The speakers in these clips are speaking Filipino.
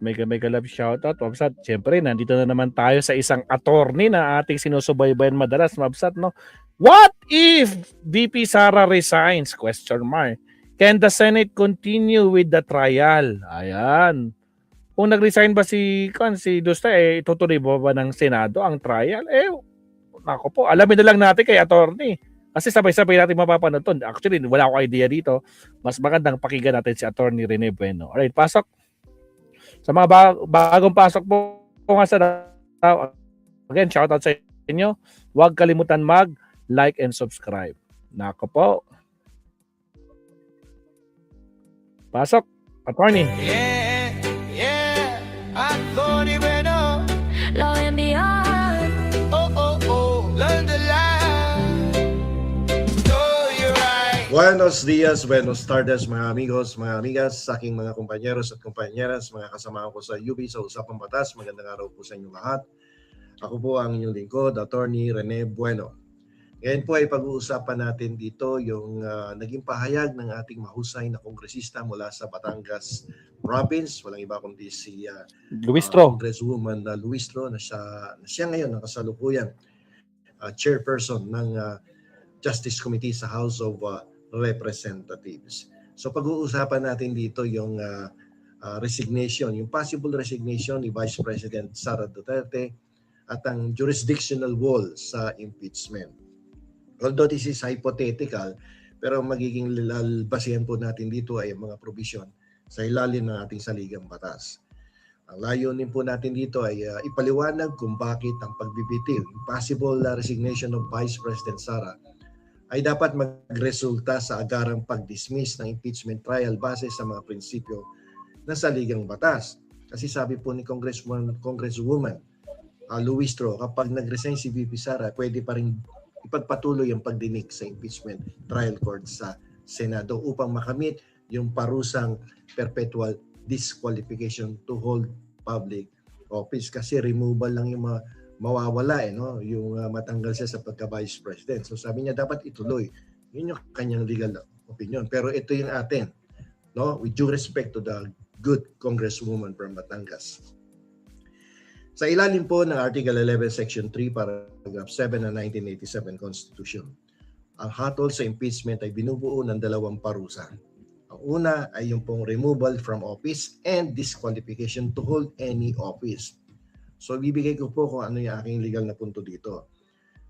mega love shoutout, Mabsat. Siyempre, nandito na naman tayo sa isang attorney na ating sinusubaybayan madalas, Mabsat, no? What if VP Sara resigns? Question mark. Can the Senate continue with the trial? Ayan. Kung nag-resign ba si Dusta, itutuloy ba ng Senado ang trial? Nako po, alamin na lang natin kay attorney. Kasi sabay-sabay natin mapapanood to. Actually, wala akong idea dito. Mas magandang pakinggan natin si attorney Rene Bueno. Alright, pasok. Sa mga bagong pasok po nga sa again, shoutout sa inyo. Huwag kalimutan mag-like and subscribe. Nako po. Pasok, attorney. Yeah, Anthony Bueno. Low and beyond. Learn the line. Know you're right. Buenos dias, buenos tardes mga amigos, mga amigas, sa aking mga kompanyeros at kompanyeras, mga kasama ko sa UB sa Usapang Batas. Magandang araw po sa inyo lahat. Ako po ang inyong lingkod, Attorney Rene Bueno. Ngayon po ay pag-uusapan natin dito yung naging pahayag ng ating mahusay na kongresista mula sa Batangas Province. Walang iba kundi si Luistro. Congresswoman Luistro na siya ngayon ang kasalukuyan chairperson ng Justice Committee sa House of Representatives. So pag-uusapan natin dito yung resignation, yung possible resignation ni Vice President Sara Duterte at ang jurisdictional wall sa impeachment. Although this is hypothetical, pero magiging basihan po natin dito ay mga provision sa ilalim ng ating saligang batas. Ang layunin po natin dito ay ipaliwanag kung bakit ang pagbibitiw, yung possible resignation of Vice President Sara ay dapat magresulta sa agarang pag-dismiss ng impeachment trial base sa mga prinsipyo ng saligang batas. Kasi sabi po ni Congresswoman Luistro, kapag nag-resign si VP Sara, pwede pa rin ipagpatuloy ang pagdinig sa impeachment trial court sa Senado upang makamit yung parusang perpetual disqualification to hold public office. Kasi removal lang yung mawawala, no? Yung matanggal siya sa pagka-vice president. So sabi niya dapat ituloy. Yun yung kanyang legal opinion. Pero ito yung atin, no? With due respect to the good Congresswoman from Batangas. Sa ilalim po ng Article 11, Section 3, Paragraph 7 ng 1987 Constitution, ang hatol sa impeachment ay binubuo ng dalawang parusa. Ang una ay yung pong removal from office and disqualification to hold any office. So, bibigay ko po kung ano yung aking legal na punto dito.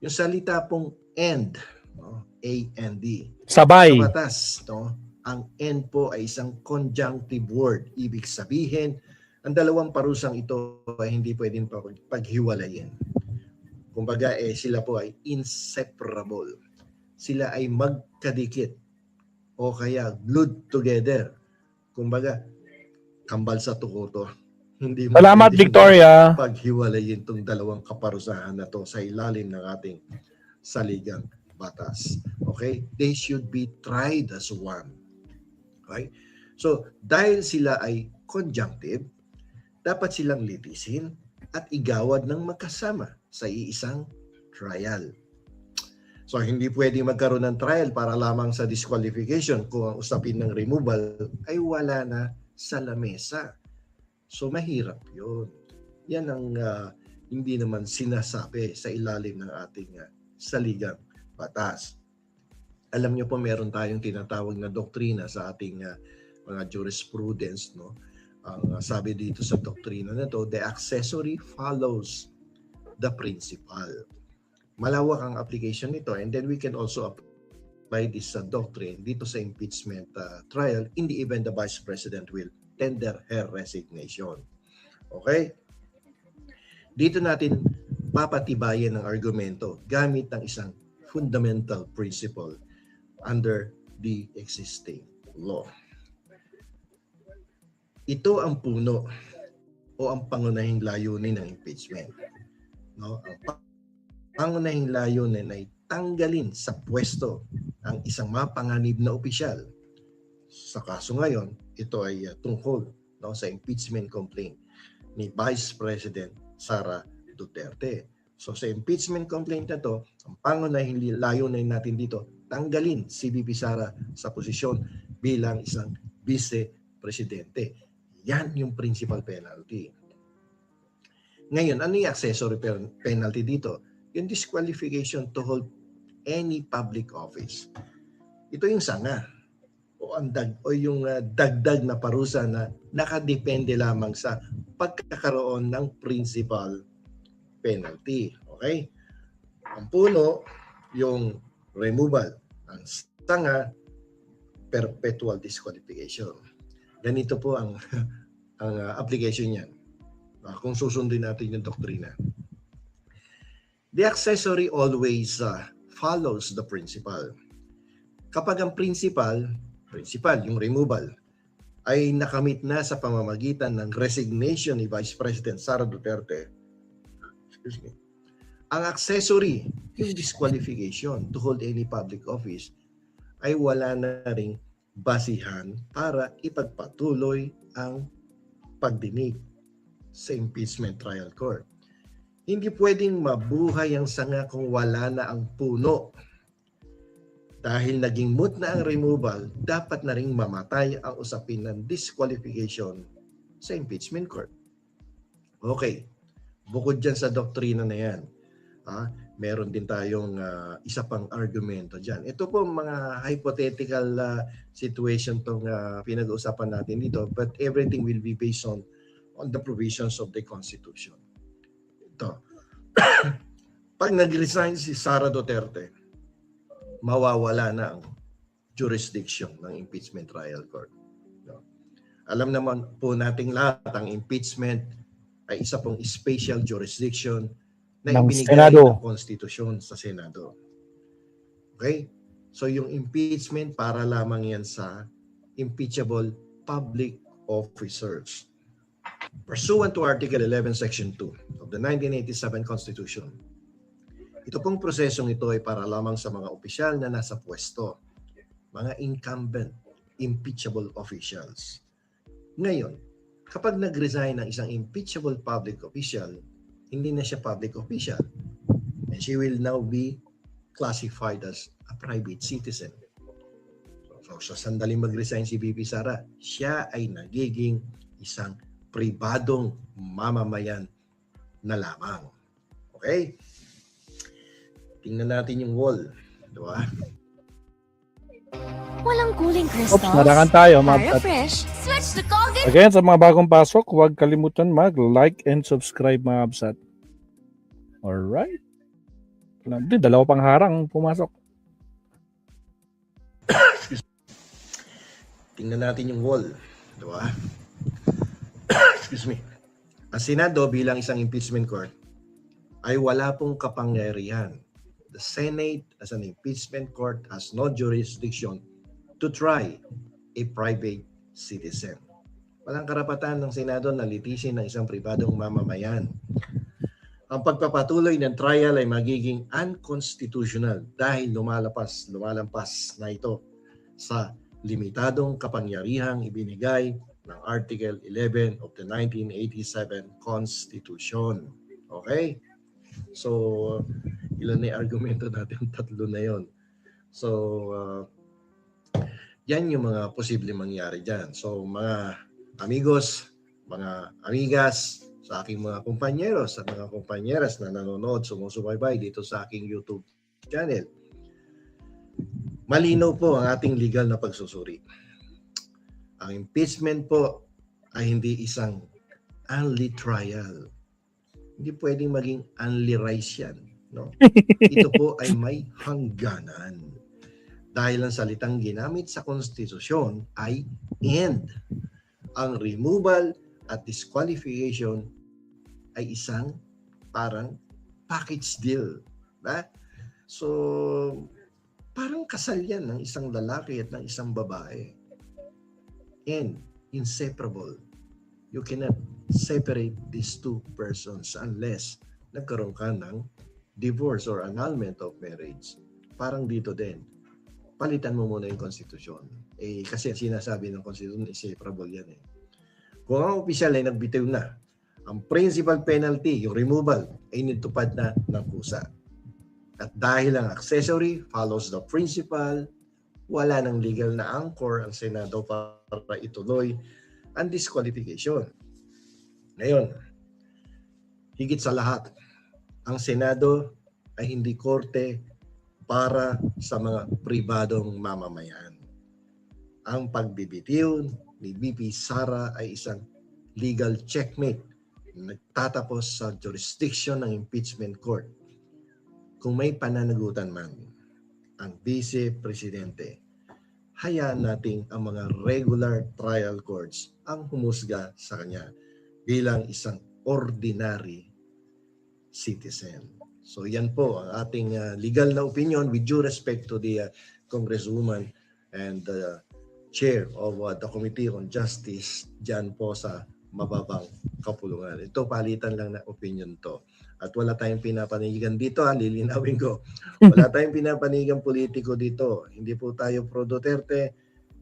Yung salita pong end, no? A-N-D. Sabay. Sa batas, no? Ang end po ay isang conjunctive word. Ibig sabihin, ang dalawang parusang ito ay hindi pwedeng paghiwalayin. Kumbaga, sila po ay inseparable. Sila ay magkadikit o kaya glued together. Kumbaga, kambal sa tukoto. Hindi mo Salamat, Victoria. paghiwalayin itong dalawang kaparusahan na to sa ilalim ng ating saligang batas. Okay? They should be tried as one. Okay? So, dahil sila ay conjunctive, dapat silang litisin at igawad ng magkasama sa iisang trial. So, hindi pwedeng magkaroon ng trial para lamang sa disqualification kung ang usapin ng removal ay wala na sa lamesa. So, mahirap yun. Yan ang hindi naman sinasabi sa ilalim ng ating saligang batas. Alam niyo po, meron tayong tinatawag na doktrina sa ating mga jurisprudence, no? Ang sabi dito sa doktrina na to, the accessory follows the principal. Malawak ang application nito, and then we can also apply this doctrine dito sa impeachment trial in the event the Vice President will tender her resignation. Okay? Dito natin papatibayan ang argumento gamit ng isang fundamental principle under the existing law. Ito ang puno o ang pangunahing layunin ng impeachment. No? Ang pangunahing layunin ay tanggalin sa pwesto ang isang mapanganib na opisyal. Sa kaso ngayon, ito ay tungkol, no, sa impeachment complaint ni Vice President Sara Duterte. So sa impeachment complaint na to, ang pangunahing layunin natin dito, tanggalin si VP Sara sa posisyon bilang isang vice presidente. Yan yung principal penalty. Ngayon, ano yung accessory penalty dito? Yung disqualification to hold any public office. Ito yung sanga o yung dagdag na parusa na nakadepende lamang sa pagkakaroon ng principal penalty. Okay? Ang puno, yung removal. Ang sanga, perpetual disqualification. Ganito po ang application niyan. Kung susundin natin yung doktrina. The accessory always follows the principal. Kapag ang principal, yung removal, ay nakamit na sa pamamagitan ng resignation ni Vice President Sara Duterte, ang accessory, yung disqualification to hold any public office, ay wala na ring basihan para ipagpatuloy ang pagdinig sa impeachment trial court. Hindi pwedeng mabuhay ang sanga kung wala na ang puno. Dahil naging moot na ang removal, dapat na ring mamatay ang usapin ng disqualification sa impeachment court. Okay, bukod dyan sa doktrina na yan, meron din tayong isa pang argumento dyan. Ito po mga hypothetical situation tong pinag-uusapan natin dito, but everything will be based on the provisions of the Constitution. Ito. Pag nag-resign si Sara Duterte, mawawala na ang jurisdiction ng impeachment trial court. Alam naman po nating lahat, ang impeachment ay isa pong special jurisdiction na ibinigay ng konstitusyon sa Senado. Okay? So yung impeachment para lamang yan sa impeachable public officers. Pursuant to Article 11, Section 2 of the 1987 Constitution, ito pong prosesong ito ay para lamang sa mga opisyal na nasa pwesto, mga incumbent, impeachable officials. Ngayon, kapag nag-resign ng isang impeachable public official, hindi na siya public official. And she will now be classified as a private citizen. So sa sandaling mag-resign si VP Sara, siya ay nagiging isang pribadong mamamayan na lamang. Okay? Tingnan natin yung wall. Diba? Walang cooling crystals. Oops, narangan tayo. Para fresh. Switch to Colgate. Again, sa mga bagong pasok, huwag kalimutan mag-like and subscribe mga absat. Alright. Di, dalawa pang harang pumasok. Tingnan natin yung wall. Diba? Excuse me. Ang Senado bilang isang impeachment court ay wala pong kapangyarihan. The Senate as an impeachment court has no jurisdiction to try a private citizen. Walang karapatan ng Senado na litisin ng isang pribadong mamamayan. Ang pagpapatuloy ng trial ay magiging unconstitutional dahil lumalampas na ito sa limitadong kapangyarihang ibinigay ng Article 11 of the 1987 Constitution. Okay? So, ilan na yung argumento natin? Tatlo na yon. So, yan yung mga posibleng mangyari dyan. So, mga amigos, mga amigas, sa aking mga kumpanyeros, sa mga kumpanyeras na nanonood, sumusubaybay dito sa aking YouTube channel, malinaw po ang ating legal na pagsusuri. Ang impeachment po ay hindi isang only trial. Hindi pwedeng maging only rise yan. No? Ito po ay may hangganan. Dahil ang salitang ginamit sa konstitusyon ay end. Ang removal at disqualification ay isang parang package deal. Ba? So, parang kasal yan ng isang lalaki at ng isang babae. And inseparable. You cannot separate these two persons unless nagkaroon ka ng divorce or annulment of marriage. Parang dito din, palitan mo muna yung konstitusyon. Kasi sinasabi ng konstitusyon, inseparable yan . Kung ang opisyal ay nagbitiw na, ang principal penalty, yung removal, ay nitupad na ng kusa. At dahil ang accessory follows the principal, wala ng legal na anchor ang Senado para ituloy ang disqualification. Ngayon, higit sa lahat, ang Senado ay hindi korte para sa mga pribadong mamamayan. Ang pagbibitiw ni VP Sara ay isang legal checkmate na nagtatapos sa jurisdiction ng impeachment court. Kung may pananagutan man ang Vice Presidente, hayaan nating ang mga regular trial courts ang humusga sa kanya bilang isang ordinary citizen. So yan po ang ating legal na opinion with due respect to the Congresswoman and Chair of the Committee on Justice dyan po sa mababang kapulungan. Ito palitan lang na opinion to. At wala tayong pinapanigan dito, lilinawin ko. Wala tayong pinapanigan politiko dito. Hindi po tayo pro Duterte,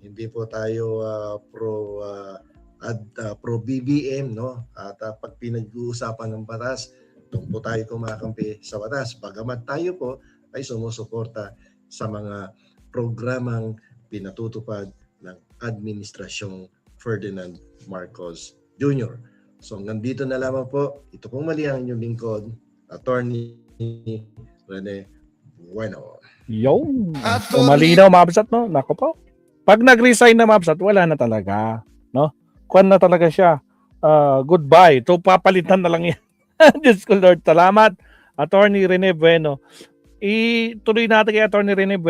hindi po tayo pro BBM, no? At pag pinag-uusapan ng batas, doon po tayo kumakampi sa batas. Bagamat tayo po ay sumusuporta sa mga programang pinatutupad ng Administrasyong Ferdinand Marcos Jr. So hanggang dito na lamang po. Ito pong mali ang inyong lingkod, Attorney Rene Bueno. Yo. O malinaw, Mabsat, no? Nako po. Pag nag-resign na Mabsat, wala na talaga. No? Kuwan na talaga siya. Goodbye. Ito, papalitan na lang yan. Diyos ko Lord, salamat. Attorney Rene Bueno. Ituloy natin kay Attorney Rene Bueno.